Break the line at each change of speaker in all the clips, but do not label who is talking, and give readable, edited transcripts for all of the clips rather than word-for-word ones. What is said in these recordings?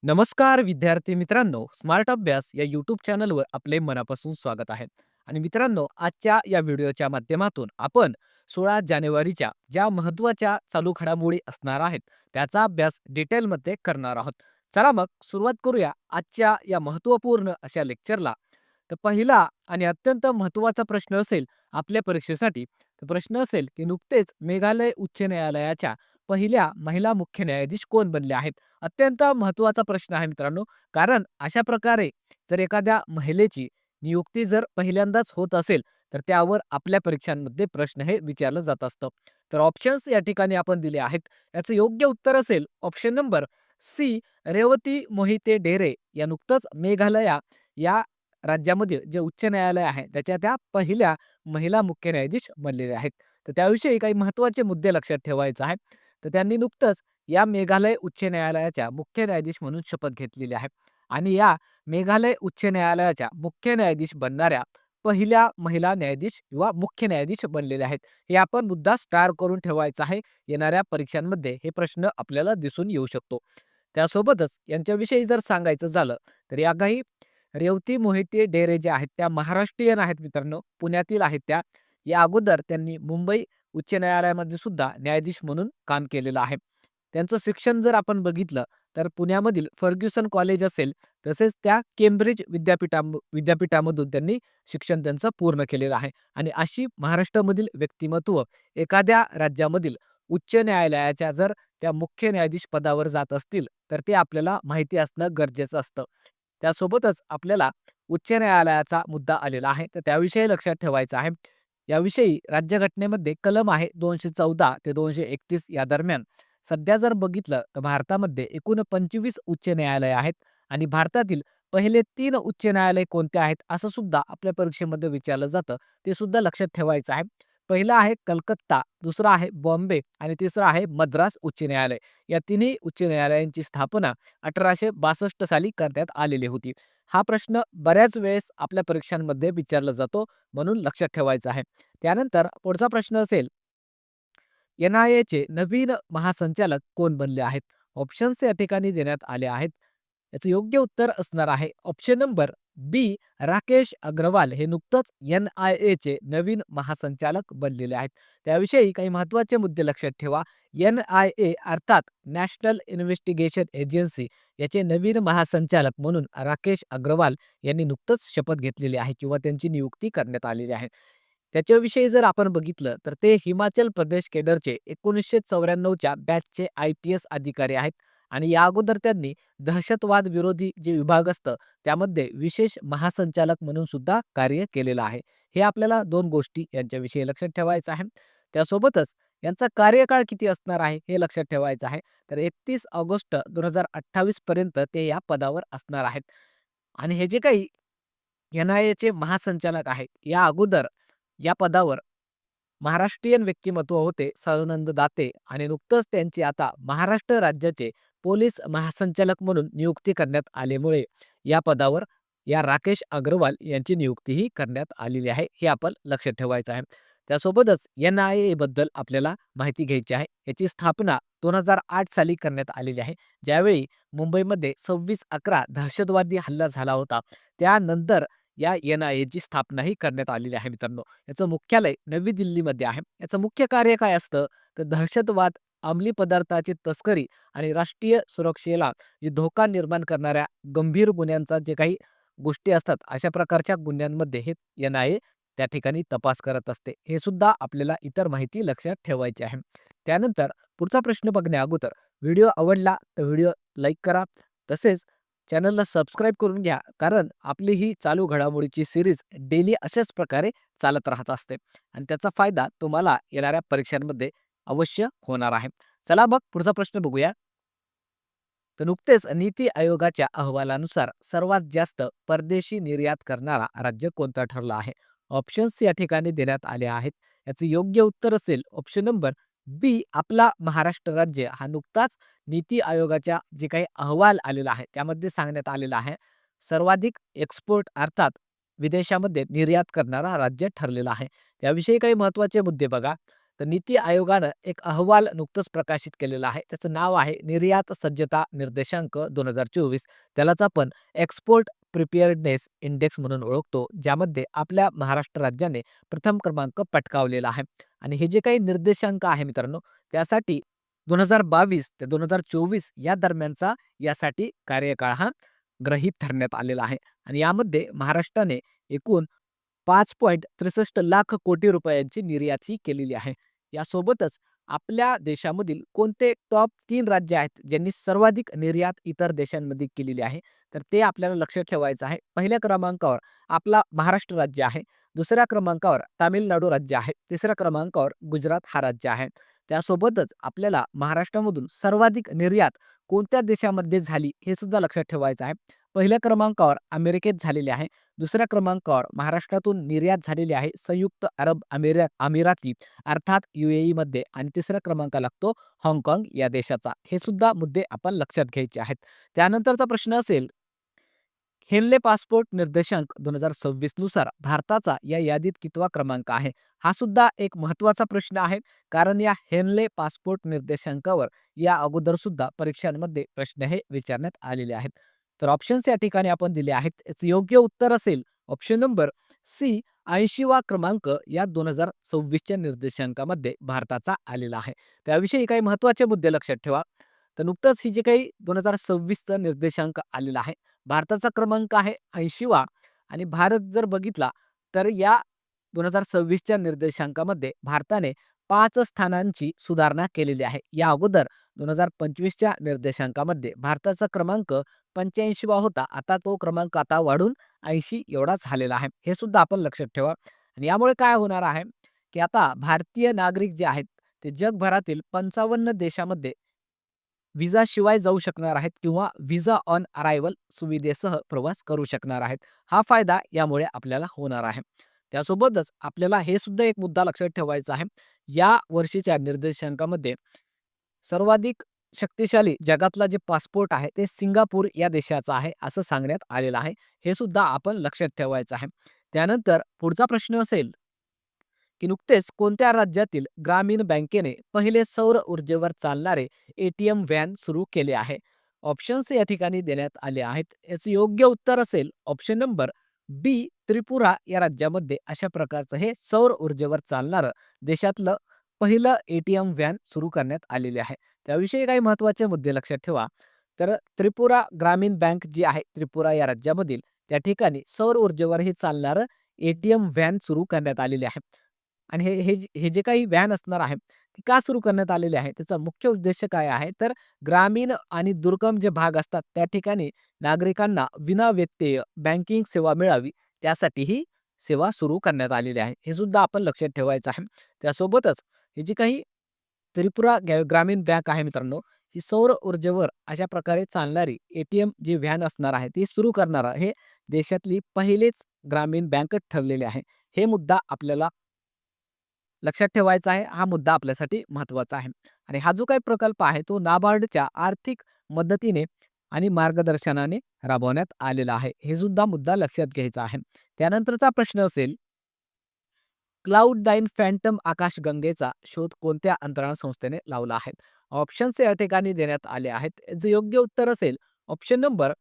नमस्कार विद्यार्थी मित्रांनो, स्मार्ट अभ्यास या यूट्यूब चॅनलवर आपले मनापासून स्वागत आहे. आणि मित्रांनो, आजच्या या व्हिडिओच्या माध्यमातून आपण 16 जानेवारीच्या ज्या महत्त्वाच्या चालू घडामोडी असणार आहेत त्याचा अभ्यास डिटेलमध्ये करणार आहोत. चला मग सुरुवात करूया आजच्या या महत्त्वपूर्ण अशा लेक्चरला. तर पहिला आणि अत्यंत महत्त्वाचा प्रश्न असेल आपल्या परीक्षेसाठी. तर प्रश्न असेल की नुकतेच मेघालय उच्च न्यायालयाच्या पहिल्या महिला मुख्य न्यायाधीश कोण बनले आहेत? अत्यंत महत्त्वाचा प्रश्न आहे मित्रांनो. कारण अशा प्रकारे जर एखाद्या महिलेची नियुक्ती जर पहिल्यांदाच होत असेल, तर त्यावर आपल्या परीक्षांमध्ये प्रश्न हे विचारलं जात असतं. तर ऑप्शन्स या ठिकाणी आपण दिले आहेत. याचं योग्य उत्तर असेल option number C, Revati Mohite Dere या नुकतंच मेघालया या राज्यामध्ये जे उच्च न्यायालय आहे त्याच्या त्या पहिल्या महिला मुख्य न्यायाधीश बनलेल्या आहेत. तर त्याविषयी काही महत्त्वाचे मुद्दे लक्षात ठेवायचे आहेत. तर त्यांनी नुकतंच या मेघालय उच्च न्यायालयाच्या मुख्य न्यायाधीश म्हणून शपथ घेतलेली आहे. आणि या मेघालय उच्च न्यायालयाच्या मुख्य न्यायाधीश बनणाऱ्या पहिल्या महिला न्यायाधीश किंवा मुख्य न्यायाधीश बनलेल्या आहेत. हे आपण मुद्दा स्टार करून ठेवायचा आहे. येणाऱ्या परीक्षांमध्ये हे प्रश्न आपल्याला दिसून येऊ शकतो. त्यासोबतच यांच्याविषयी जर सांगायचं झालं तर या काही रेवती मोहिते डेरे ज्या आहेत त्या महाराष्ट्रीयन आहेत मित्रांनो. पुण्यातील आहेत त्या. या अगोदर त्यांनी मुंबई उच्च न्यायालयामध्ये सुद्धा न्यायाधीश म्हणून काम केलेलं आहे. त्यांचं शिक्षण जर आपण बघितलं तर पुण्यामधील फर्ग्युसन कॉलेज असेल, तसेच त्या केम्ब्रिज विद्यापीठामधून त्यांनी शिक्षण त्यांचं पूर्ण केलेलं आहे. आणि अशी महाराष्ट्रामधील व्यक्तिमत्व एखाद्या राज्यामधील उच्च न्यायालयाच्या जर त्या मुख्य न्यायाधीश पदावर जात असतील, तर ते आपल्याला माहिती असणं गरजेचं असतं. त्यासोबतच आपल्याला उच्च न्यायालयाचा मुद्दा आलेला आहे, तर त्याविषयी लक्षात ठेवायचं आहे. याविषयी राज्यघटनेमध्ये कलम आहे 214 ते 231 या दरम्यान. सध्या जर बघितलं तर भारतामध्ये एकूण 25 उच्च न्यायालय आहेत आणि भारतातील पहिले 3 उच्च न्यायालय कोणते आहेत असं सुद्धा आपल्या परीक्षेमध्ये विचारलं जातं. ते सुद्धा लक्षात ठेवायचं आहे. पहिलं आहे कलकत्ता, दुसरं आहे बॉम्बे आणि तिसरं आहे मद्रास उच्च न्यायालय. या तिन्ही उच्च न्यायालयांची स्थापना 1862 साली करण्यात आलेली होती. हा प्रश्न बऱ्याच वेळेस आपल्या परीक्षांमध्ये विचारला जातो, म्हणून लक्षात ठेवायचं आहे. त्यानंतर पुढचा प्रश्न असेल, एन-आय-एचे नवीन महासंचालक कोण बनले आहेत? ऑप्शन्स या ठिकाणी देण्यात आले आहेत. याचं योग्य उत्तर असणार आहे ऑप्शन नंबर बी, राकेश अग्रवाल हे नुकतंच एन-आय-एचे नवीन महासंचालक बनलेले आहेत. त्याविषयी काही महत्त्वाचे मुद्दे लक्षात ठेवा. एन-आय-ए अर्थात नॅशनल इन्व्हेस्टिगेशन एजन्सी याचे नवीन महासंचालक म्हणून राकेश अग्रवाल यांनी नुकतंच शपथ घेतलेली आहे किंवा त्यांची नियुक्ती करण्यात आलेली आहे. त्याच्याविषयी जर आपण बघितलं तर ते हिमाचल प्रदेश केडरचे 1994च्या बॅचचे आय-पी-एस अधिकारी आहेत. आणि या अगोदर त्यांनी दहशतवाद विरोधी जे विभाग असतं त्यामध्ये विशेष महासंचालक म्हणून सुद्धा कार्य केलेलं आहे. हे आपल्याला 2 गोष्टी यांच्याविषयी लक्षात ठेवायचं आहे. त्यासोबतच यांचा कार्यकाळ किती असणार आहे हे लक्षात ठेवायचं आहे. तर 31 ऑगस्ट 2028 पर्यंत ते या पदावर असणार आहेत. आणि हे जे काही एन-आय-एचे महासंचालक आहेत, या अगोदर या पदावर महाराष्ट्रीयन व्यक्तिमत्व होते सदानंद दाते आणि नुकतंच त्यांची आता महाराष्ट्र राज्याचे पोलीस महासंचालक म्हणून नियुक्ती करण्यात आल्यामुळे या पदावर या राकेश अग्रवाल यांची नियुक्तीही करण्यात आलेली आहे. हे आपण लक्षात ठेवायचं आहे. त्यासोबतच एन-आय-ए बद्दल आपल्याला माहिती घ्यायची आहे. याची स्थापना 2008 साली करण्यात आलेली आहे. ज्यावेळी मुंबईमध्ये 26/11 दहशतवादी हल्ला झाला होता. त्यानंतर या एन-आय-एची स्थापनाही करण्यात आलेली आहे मित्रांनो. याचं मुख्यालय नवी दिल्लीमध्ये आहे. याचं मुख्य कार्य काय असतं? तर दहशतवाद, अंमली पदार्थाची तस्करी आणि राष्ट्रीय सुरक्षेला जे धोका निर्माण करणाऱ्या गंभीर गुन्ह्यांचा जे काही गोष्टी असतात, अशा प्रकारच्या गुन्ह्यांमध्ये हे एन-आय-ए त्या ठिकाणी तपास करत असते. हे सुद्धा आपल्याला इतर माहिती लक्षात ठेवायची आहे. त्यानंतर पुढचा प्रश्न बघण्या अगोदर व्हिडिओ आवडला तर व्हिडिओ लाईक करा. तसेच चॅनलला सबस्क्राईब करून घ्या, कारण आपली ही चालू घडामोडीची सीरीज डेली अशाच प्रकारे चालत राहत असते आणि त्याचा फायदा तुम्हाला येणाऱ्या परीक्षांमध्ये अवश्य होणार आहे. चला मग पुढचा प्रश्न बघूया. तर नुकतेच नीती आयोगाच्या अहवालानुसार सर्वात जास्त परदेशी निर्यात करणारा राज्य कोणता ठरला आहे? ऑप्शन्स या ठिकाणी देण्यात आले आहेत. याचं योग्य उत्तर असेल ऑप्शन नंबर बी, आपला महाराष्ट्र राज्य. हा नुकताच नीती आयोगाच्या जे काही अहवाल आलेला आहे त्यामध्ये सांगण्यात आलेला आहे, सर्वाधिक एक्सपोर्ट अर्थात विदेशामध्ये निर्यात करणारा राज्य ठरलेला आहे. त्याविषयी काही महत्त्वाचे मुद्दे बघा. तर नीती आयोगानं एक अहवाल नुकतंच प्रकाशित केलेला आहे. त्याचं नाव आहे निर्यात सज्जता निर्देशांक 2024. त्यालाच आपण एक्सपोर्ट प्रिपेअर्डनेस इंडेक्स म्हणून ओळखतो, ज्यामध्ये आपल्या महाराष्ट्र राज्याने प्रथम क्रमांक पटकावलेला आहे. आणि हे जे काही निर्देशांक आहे मित्रांनो, त्यासाठी 2022 ते 2024 या दरम्यानचा यासाठी कार्यकाळ हा गृहीत धरण्यात आलेला आहे. आणि यामध्ये महाराष्ट्राने एकूण 5.63 लाख कोटी रुपयांची निर्यात ही केलेली आहे. यासोबतच आपल्या देशामधील कोणते टॉप 3 राज्य आहेत, ज्यांनी सर्वाधिक निर्यात इतर देशांमध्ये केलेली आहे, तर ते आपल्याला लक्षात ठेवायचं आहे. पहिल्या क्रमांकावर आपला महाराष्ट्र राज्य आहे. दुसऱ्या क्रमांकावर तामिळनाडू राज्य आहे. तिसऱ्या क्रमांकावर गुजरात हा राज्य आहे. त्यासोबतच आपल्याला महाराष्ट्रामधून सर्वाधिक निर्यात कोणत्या देशामध्ये झाली, हे सुद्धा लक्षात ठेवायचं आहे. पहिल्या क्रमांकावर अमेरिकेत झालेली आहे. दुसऱ्या क्रमांकावर महाराष्ट्रातून निर्यात झालेली आहे संयुक्त अरब अमिराती अर्थात UAE मध्ये आणि तिसरा क्रमांक लागतो हाँगकाँग या देशाचा. हे सुद्धा मुद्दे आपण लक्षात घ्यायचे आहेत. त्यानंतरचा प्रश्न असेल, हेनले पासपोर्ट निर्देशांक 2026 नुसार भारताचा या यादीत कितवा क्रमांक आहे? हा सुद्धा एक महत्त्वाचा प्रश्न आहे. कारण या हेनले पासपोर्ट निर्देशांकावर या अगोदर सुद्धा परीक्षांमध्ये प्रश्न हे विचारण्यात आलेले आहेत. तर ऑप्शन्स या ठिकाणी आपण दिले आहेत. याचं योग्य उत्तर असेल ऑप्शन नंबर सी, 80वा क्रमांक या 2026च्या निर्देशांकामध्ये भारताचा आलेला आहे. त्याविषयी काही महत्त्वाचे मुद्दे लक्षात ठेवा. तर नुकतंच ही जे काही 2026चा निर्देशांक आलेला आहे, भारताचा क्रमांक आहे 80वा. आणि भारत जर बघितला तर या 2026च्या निर्देशांकामध्ये भारताने 5 स्थानांची सुधारणा केलेली आहे. या अगोदर 2025च्या निर्देशांकामध्ये भारताचा क्रमांक 85वा होता. आता तो क्रमांक आता वाढून 80 एवढा झालेला आहे. हे सुद्धा आपण लक्षात ठेवा. आणि यामुळे काय होणार आहे, की आता भारतीय नागरिक जे आहेत, ते जगभरातील 55 देशामध्ये व्हिसाशिवाय जाऊ शकणार आहेत किंवा व्हिसा ऑन अरायव्हल सुविधेसह प्रवास करू शकणार आहेत. हा फायदा यामुळे आपल्याला होणार आहे. त्यासोबतच आपल्याला हे सुद्धा एक मुद्दा लक्षात ठेवायचा आहे. या वर्षीच्या निर्देशांकामध्ये सर्वाधिक शक्तिशाली जगातला जे पासपोर्ट आहे, ते सिंगापूर या देशाचा आहे, असं सांगण्यात आलेलं आहे. हे सुद्धा आपण लक्षात ठेवायचं आहे. त्यानंतर पुढचा प्रश्न असेल, की नुकतेच कोणत्या राज्यातील ग्रामीण बँकेने पहिले सौर ऊर्जेवर चालणारे ATM व्हॅन सुरू केले आहे? ऑप्शन्स या ठिकाणी देण्यात आले आहेत. याचं योग्य उत्तर असेल ऑप्शन नंबर बी, त्रिपुरा या राज्यामध्ये अशा प्रकारचं हे सौर ऊर्जेवर चालणारं देशातलं पहिलं ATM व्हॅन सुरू करण्यात आलेले आहे. त्याविषयी काही महत्त्वाचे मुद्दे लक्षात ठेवा. तर त्रिपुरा ग्रामीण बँक जी आहे त्रिपुरा या राज्यामधील, त्या ठिकाणी सौर ऊर्जेवर हे चालणारं ATM व्हॅन सुरू करण्यात आलेले आहे. आणि हे जे काही व्हॅन असणार आहे, ती का सुरू करण्यात आलेली आहे? त्याचा मुख्य उद्देश काय आहे? तर ग्रामीण आणि दुर्गम जे भाग असतात, त्या ठिकाणी नागरिकांना विनाव्यत्यय बँकिंग सेवा मिळावी, त्यासाठी ही सेवा सुरू करण्यात आलेली आहे. हे सुद्धा आपण लक्षात ठेवायचं आहे. त्यासोबतच ही जी काही त्रिपुरा ग्रामीण बँक आहे मित्रांनो, ही सौर ऊर्जेवर अशा प्रकारे चालणारी ATM जी व्हॅन असणार आहे, ती सुरू करणारा हे देशातली पहिलीच ग्रामीण बँक ठरलेली आहे. हे मुद्दा आपल्याला लक्षात ठेवायचा आहे. हा मुद्दा आपल्यासाठी महत्त्वाचा आहे. आणि हा जो काही प्रकल्प आहे, तो नाबार्डच्या आर्थिक मदतीने आणि मार्गदर्शनाने राबवण्यात आलेला आहे. हे सुद्धा मुद्दा लक्षात घ्यायचा आहे. त्यानंतरचा प्रश्न असेल, क्लाउड9 फॅन्टम आकाशगंगेचा शोध कोणत्या अंतराळ संस्थेने लावला आहे? ऑप्शन्स या ठिकाणी देण्यात आले आहेत. याचं योग्य उत्तर असेल ऑप्शन नंबर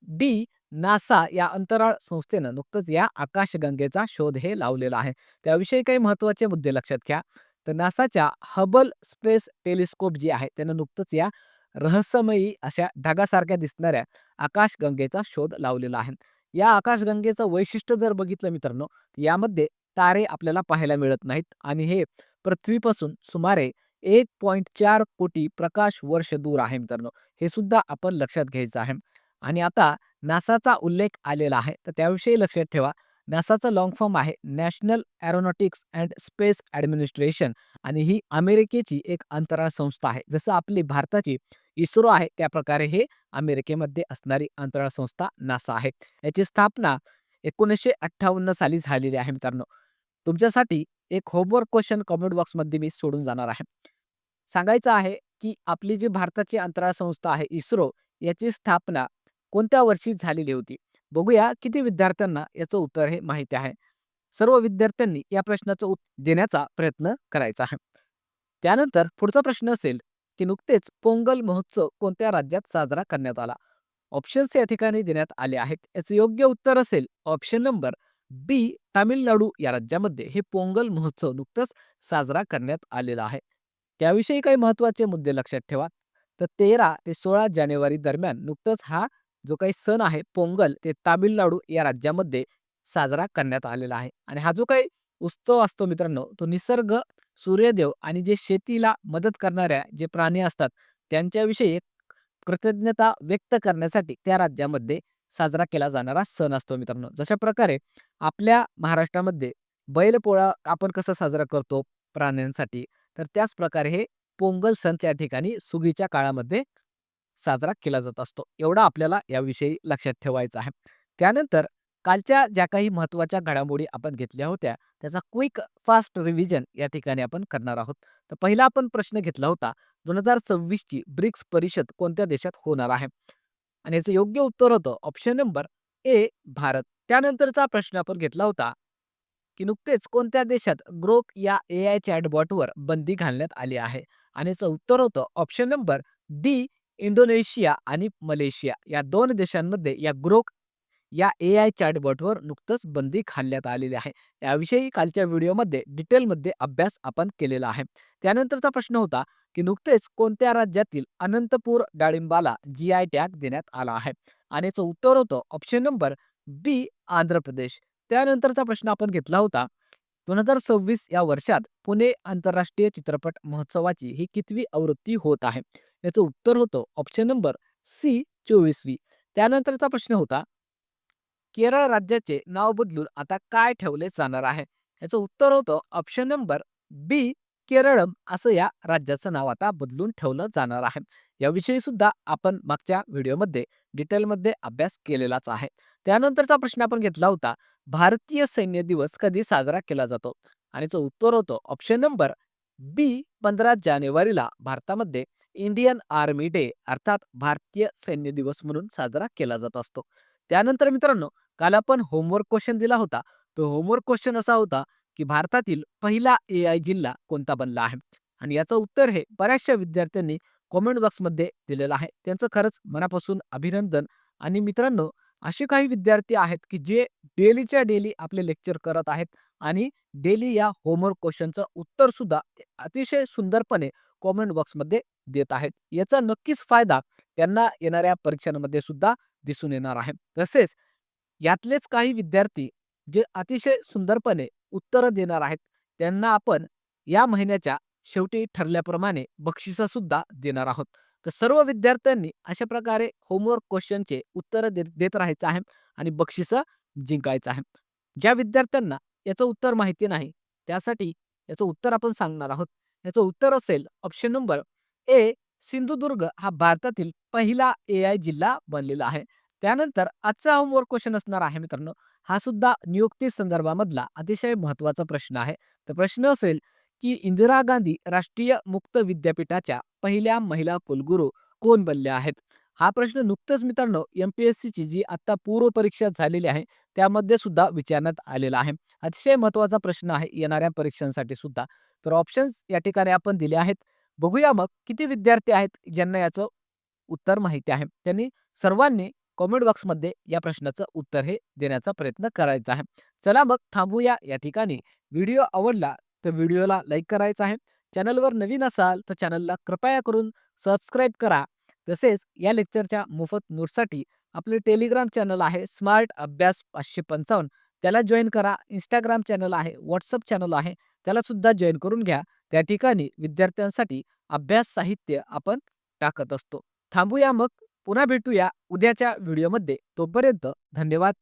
डी, नासा या अंतराळ संस्थेनं नुकतंच या आकाशगंगेचा शोध हे लावलेला आहे. त्याविषयी काही महत्त्वाचे मुद्दे लक्षात घ्या. तर नासाच्या हबल स्पेस टेलिस्कोप जी आहे, त्यानं नुकतंच या रहस्यमयी अशा ढगासारख्या दिसणाऱ्या आकाशगंगेचा शोध लावलेला आहे. या आकाशगंगेचं वैशिष्ट्य जर बघितलं मित्रांनो, यामध्ये तारे आपल्याला पाहायला मिळत नाहीत आणि हे पृथ्वीपासून सुमारे 1.4 कोटी प्रकाश वर्ष दूर आहे मित्रांनो. हे सुद्धा आपण लक्षात घ्यायचं आहे. आणि आता नासाचा उल्लेख आलेला आहे, तर त्याविषयी लक्षात ठेवा. नासाचा लाँग फॉर्म आहे national aeronautics and space administration आणि ही अमेरिकेची एक अंतराळ संस्था आहे. जसं आपली भारताची इस्रो आहे, त्याप्रकारे हे अमेरिकेमध्ये असणारी अंतराळ संस्था नासा आहे. याची स्थापना 1958 साली झालेली आहे मित्रांनो. तुमच्यासाठी एक होमवर्क क्वेश्चन कमेंट बॉक्समध्ये मी सोडून जाणार आहे. सांगायचं आहे, की आपली जी भारताची अंतराळ संस्था आहे इस्रो, याची स्थापना कोणत्या वर्षी झालेली होती? बघूया किती विद्यार्थ्यांना याचं उत्तर हे माहिती आहे. सर्व विद्यार्थ्यांनी या प्रश्नाचं देण्याचा प्रयत्न करायचा आहे. त्यानंतर पुढचा प्रश्न असेल, की नुकतेच पोंगल महोत्सव कोणत्या राज्यात साजरा करण्यात आला? ऑप्शन्स या ठिकाणी देण्यात आले आहेत. याचं योग्य उत्तर असेल ऑप्शन नंबर बी, तामिळनाडू या राज्यामध्ये हे पोंगल महोत्सव नुकतंच साजरा करण्यात आलेला आहे. त्याविषयी काही महत्त्वाचे मुद्दे लक्षात ठेवा. तर 13 ते 16 जानेवारी दरम्यान नुकतंच हा जो काही सण आहे पोंगल ते तामिळनाडू या राज्यामध्ये साजरा करण्यात आलेला आहे. आणि हा जो काही उत्सव असतो मित्रांनो, तो निसर्ग, सूर्यदेव आणि जे शेतीला मदत करणाऱ्या जे प्राणी असतात त्यांच्याविषयी एक कृतज्ञता व्यक्त करण्यासाठी त्या राज्यामध्ये साजरा केला जाणारा सण असतो मित्रांनो. जशा प्रकारे आपल्या महाराष्ट्रामध्ये बैलपोळा आपण कसं साजरा करतो प्राण्यांसाठी, तर त्याच प्रकारे हे पोंगल सण त्या ठिकाणी सुगीच्या काळामध्ये साजरा केला जात असतो. एवढं आपल्याला याविषयी लक्षात ठेवायचं आहे. त्यानंतर कालच्या ज्या काही महत्त्वाच्या घडामोडी आपण घेतल्या होत्या, त्याचा क्विक फास्ट रिव्हिजन या ठिकाणी आपण करणार आहोत. तर पहिला आपण प्रश्न घेतला होता, 2026 ची ब्रिक्स परिषद कोणत्या देशात होणार आहे? आणि याचं योग्य उत्तर होतं ऑप्शन नंबर ए, भारत. त्यानंतरचा प्रश्न आपण घेतला होता, की नुकतेच कोणत्या देशात ग्रोक या एआय चॅटबॉटवर बंदी घालण्यात आली आहे? आणि याचं उत्तर होतं ऑप्शन नंबर डी, इंडोनेशिया आणि मलेशिया या 2 देशांमध्ये या ग्रोक या एआय चॅटबॉटवर नुकतंच बंदी घालण्यात आलेली आहे. त्याविषयी कालच्या व्हिडिओमध्ये डिटेलमध्ये अभ्यास आपण केलेला आहे. त्यानंतरचा प्रश्न होता, की नुकतेच कोणत्या राज्यातील अनंतपूर डाळिंबाला जी-आय टॅग देण्यात आला आहे? आणि याचं उत्तर होतं ऑप्शन नंबर बी, आंध्र प्रदेश. त्यानंतरचा प्रश्न आपण घेतला होता, 2026 या वर्षात पुणे आंतरराष्ट्रीय चित्रपट महोत्सवाची ही कितवी आवृत्ती होत आहे? याचं उत्तर होतं ऑप्शन नंबर सी, 24वी. त्यानंतरचा प्रश्न होता, केरळ राज्याचे नाव बदलून आता काय ठेवले जाणार आहे? याचं उत्तर होतं ऑप्शन नंबर बी, केरळम असं या राज्याचं नाव आता बदलून ठेवलं जाणार आहे. याविषयी सुद्धा आपण मागच्या व्हिडिओमध्ये डिटेलमध्ये अभ्यास केलेलाच आहे. त्यानंतरचा प्रश्न आपण घेतला होता, भारतीय सैन्य दिवस कधी साजरा केला जातो? आणि याचं उत्तर होतं ऑप्शन नंबर बी, 15 जानेवारीला भारतामध्ये इंडियन आर्मी डे अर्थात भारतीय सैन्य दिवस म्हणून साजरा केला जात असतो. त्यानंतर मित्रांनो, काल आपण होमवर्क क्वेश्चन दिला होता. तो होमवर्क क्वेश्चन असा होता, की भारतातील पहिला एआय जिल्हा कोणता बनला आहे? आणि याचं उत्तर हे बऱ्याचशा विद्यार्थ्यांनी कमेंट बॉक्समध्ये दिलेलं आहे. त्यांचं खरंच मनापासून अभिनंदन. आणि मित्रांनो, असे काही विद्यार्थी आहेत, की जे डेलीच्या डेली आपले लेक्चर करत आहेत आणि डेली या होमवर्क क्वेश्चनचं उत्तर सुद्धा अतिशय सुंदरपणे कमेंट बॉक्समध्ये देत आहेत. याचा नक्कीच फायदा त्यांना येणाऱ्या परीक्षांमध्ये सुद्धा दिसून येणार आहे. तसेच यातलेच काही विद्यार्थी जे अतिशय सुंदरपणे उत्तरं देणार आहेत, त्यांना आपण या महिन्याच्या शेवटी ठरल्याप्रमाणे बक्षिसं सुद्धा देणार आहोत. तर सर्व विद्यार्थ्यांनी अशा प्रकारे होमवर्क क्वेश्चनचे उत्तरं देत राहायचं आहे आणि बक्षिसं जिंकायचं आहे. ज्या विद्यार्थ्यांना याचं उत्तर माहिती नाही, त्यासाठी याचं उत्तर आपण सांगणार आहोत. याचं उत्तर असेल ऑप्शन नंबर ए, सिंधुदुर्ग हा भारतातील पहिला एआय जिल्हा बनलेला आहे. त्यानंतर आजचा होमवर्क क्वेश्चन असणार आहे मित्रांनो. हा सुद्धा नियुक्ती संदर्भामधला अतिशय महत्त्वाचा प्रश्न आहे. तर प्रश्न असेल, की इंदिरा गांधी राष्ट्रीय मुक्त विद्यापीठाच्या पहिल्या महिला कुलगुरू कोण बनल्या आहेत? हा प्रश्न नुकतंच मित्रांनो एम-पी-एस-सीची जी आता पूर्व परीक्षा झालेली आहे, त्यामध्ये सुद्धा विचारण्यात आलेला आहे. अतिशय महत्त्वाचा प्रश्न आहे येणाऱ्या परीक्षांसाठी सुद्धा. तर ऑप्शन्स या ठिकाणी आपण दिले आहेत. बघूया मग किती विद्यार्थी आहेत ज्यांना याचं उत्तर माहिती आहे. त्यांनी सर्वांनी कमेंट बॉक्समध्ये या प्रश्नाचं उत्तर हे देण्याचा प्रयत्न करायचा आहे. चला मग थांबूया या ठिकाणी. व्हिडिओ आवडला तर व्हिडिओला लाईक करायचा आहे. चॅनलवर नवीन असाल तर चॅनलला कृपया करून सबस्क्राईब करा. तसेच या लेक्चरच्या मोफत नोट्ससाठी आपले टेलिग्राम चॅनल आहे स्मार्ट अभ्यास 555 त्याला जॉइन करा. Instagram चॅनल आहे, WhatsApp चॅनल आहे, त्याला सुद्धा जॉइन करून घ्या. त्या ठिकाणी विद्यार्थ्यांसाठी अभ्यास साहित्य आपण टाकत असतो. थांबूया मग. पुन्हा भेटूया उद्याच्या व्हिडिओमध्ये. तोपर्यंत धन्यवाद.